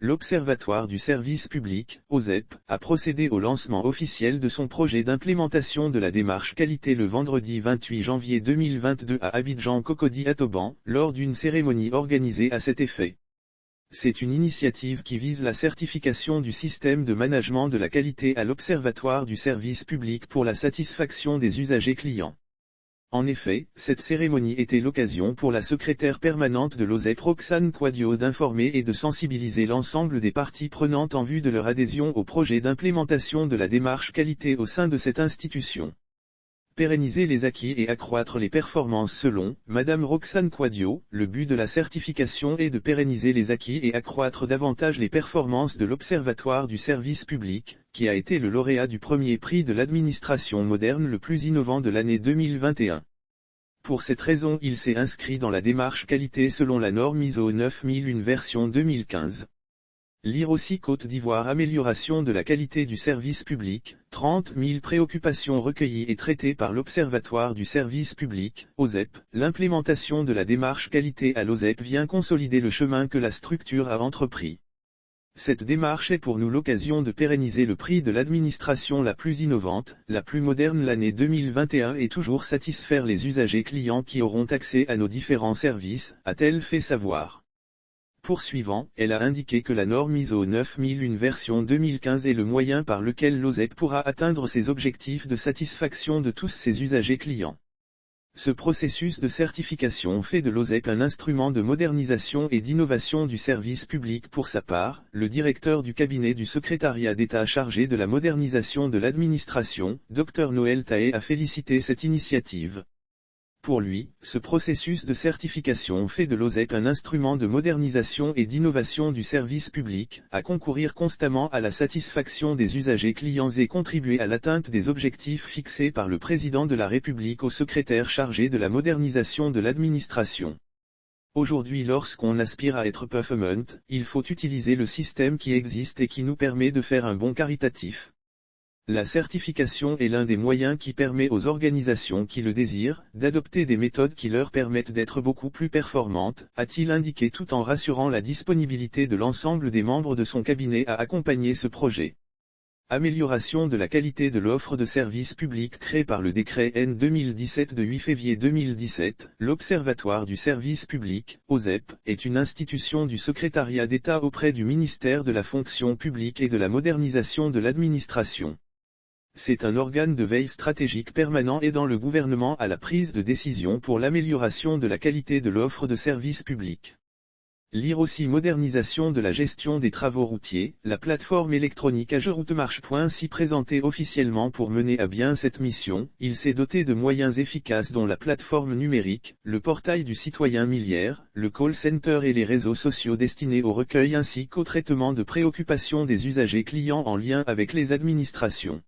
l'Observatoire du service public, OSEP, a procédé au lancement officiel de son projet d'implémentation de la démarche qualité le vendredi 28 janvier 2022 à Abidjan Cocody Atoban, lors d'une cérémonie organisée à cet effet. C'est une initiative qui vise la certification du système de management de la qualité à l'Observatoire du service public pour la satisfaction des usagers clients. En effet, cette cérémonie était l'occasion pour la secrétaire permanente de l'OSEP Roxane Quadio d'informer et de sensibiliser l'ensemble des parties prenantes en vue de leur adhésion au projet d'implémentation de la démarche qualité au sein de cette institution. Pérenniser les acquis et accroître les performances selon Madame Roxane Quadio, le but de la certification est de pérenniser les acquis et accroître davantage les performances de l'Observatoire du service public, qui a été le lauréat du premier prix de l'administration moderne le plus innovant de l'année 2021. Pour cette raison il s'est inscrit dans la démarche qualité selon la norme ISO 9001 version 2015. Lire aussi Côte d'Ivoire amélioration de la qualité du service public, 30 000 préoccupations recueillies et traitées par l'Observatoire du service public, OSEP. L'implémentation de la démarche qualité à l'OSEP vient consolider le chemin que la structure a entrepris. Cette démarche est pour nous l'occasion de pérenniser le prix de l'administration la plus innovante, la plus moderne l'année 2021 et toujours satisfaire les usagers clients qui auront accès à nos différents services, a-t-elle fait savoir. Poursuivant, elle a indiqué que la norme ISO 9001 version 2015 est le moyen par lequel l'OSEP pourra atteindre ses objectifs de satisfaction de tous ses usagers clients. Ce processus de certification fait de l'OSEP un instrument de modernisation et d'innovation du service public. Pour sa part, le directeur du cabinet du secrétariat d'État chargé de la modernisation de l'administration, Dr Noël Taé, a félicité cette initiative. Pour lui, ce processus de certification fait de l'OSEP un instrument de modernisation et d'innovation du service public, à concourir constamment à la satisfaction des usagers clients et contribuer à l'atteinte des objectifs fixés par le président de la République au secrétaire chargé de la modernisation de l'administration. Aujourd'hui, lorsqu'on aspire à être performant, il faut utiliser le système qui existe et qui nous permet de faire un bond caritatif. La certification est l'un des moyens qui permet aux organisations qui le désirent, d'adopter des méthodes qui leur permettent d'être beaucoup plus performantes, a-t-il indiqué tout en rassurant la disponibilité de l'ensemble des membres de son cabinet à accompagner ce projet. Amélioration de la qualité de l'offre de services publics créée par le décret N 2017 de 8 février 2017, l'Observatoire du service public, OSEP, est une institution du secrétariat d'État auprès du ministère de la fonction publique et de la modernisation de l'administration. C'est un organe de veille stratégique permanent aidant le gouvernement à la prise de décision pour l'amélioration de la qualité de l'offre de services publics. Lire aussi modernisation de la gestion des travaux routiers, la plateforme électronique AgeRouteMarche. Ainsi présenté officiellement pour mener à bien cette mission, il s'est doté de moyens efficaces dont la plateforme numérique, le portail du citoyen milliaire, le call center et les réseaux sociaux destinés au recueil ainsi qu'au traitement de préoccupations des usagers clients en lien avec les administrations.